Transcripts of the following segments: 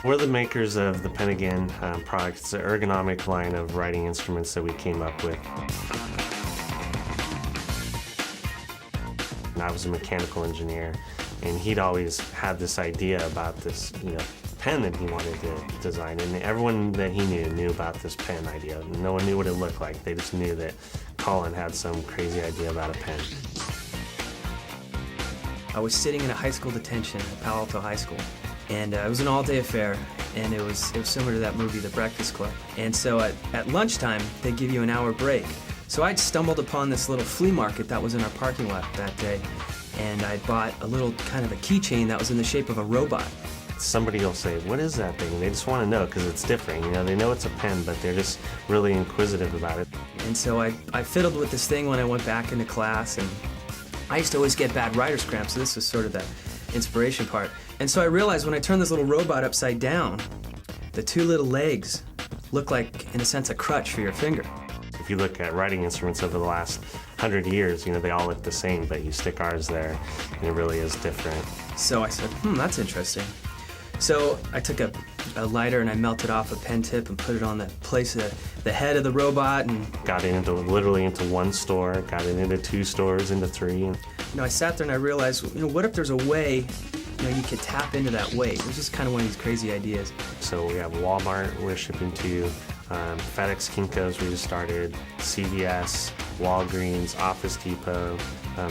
We're the makers of the PenAgain product. It's an ergonomic line of writing instruments that we came up with. And I was a mechanical engineer, and he'd always had this idea about this, pen that he wanted to design, and everyone that he knew about this pen idea. No one knew what it looked like. They just knew that Colin had some crazy idea about a pen. I was sitting in a high school detention at Palo Alto High School, and it was an all-day affair, and it was similar to that movie, The Breakfast Club. And so at lunchtime, they give you an hour break. So I'd stumbled upon this little flea market that was in our parking lot that day, and I bought a little kind of a keychain that was in the shape of a robot. Somebody will say, "What is that thing?" They just want to know because it's different. They know it's a pen, but they're just really inquisitive about it. And so I fiddled with this thing when I went back into class, and I used to always get bad writer's cramp, so this was sort of the inspiration part. And so I realized when I turned this little robot upside down, the two little legs look like, in a sense, a crutch for your finger. If you look at writing instruments over the last 100 years, they all look the same, but you stick ours there, and it really is different. So I said, that's interesting. So I took a lighter and I melted off a pen tip and put it on the place of the head of the robot, and got it literally into one store, got it into 2 stores, into 3. I sat there and I realized, what if there's a way, you could tap into that weight? It was just kind of one of these crazy ideas. So we have Walmart we're shipping to, FedEx, Kinko's we just started, CVS, Walgreens, Office Depot.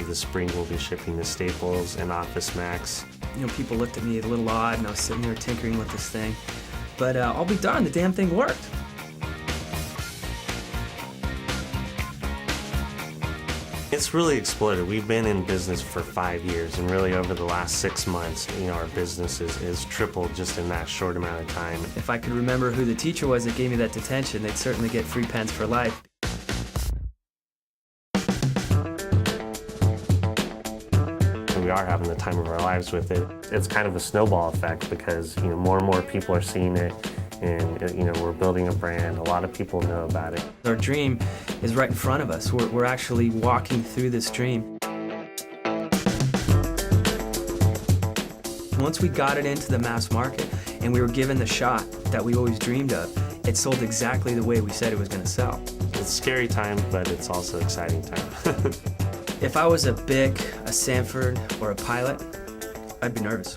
This spring we'll be shipping to Staples and Office Max. People looked at me a little odd, and I was sitting there tinkering with this thing. But I'll be darned, the damn thing worked. It's really exploded. We've been in business for 5 years, and really over the last 6 months, our business is tripled just in that short amount of time. If I could remember who the teacher was that gave me that detention, they'd certainly get free pens for life. We are having the time of our lives with it. It's kind of a snowball effect because more and more people are seeing it, and we're building a brand. A lot of people know about it. Our dream is right in front of us. We're actually walking through this dream. Once we got it into the mass market and we were given the shot that we always dreamed of, it sold exactly the way we said it was going to sell. It's a scary time, but it's also exciting time. If I was a Bic, a Sanford, or a Pilot, I'd be nervous.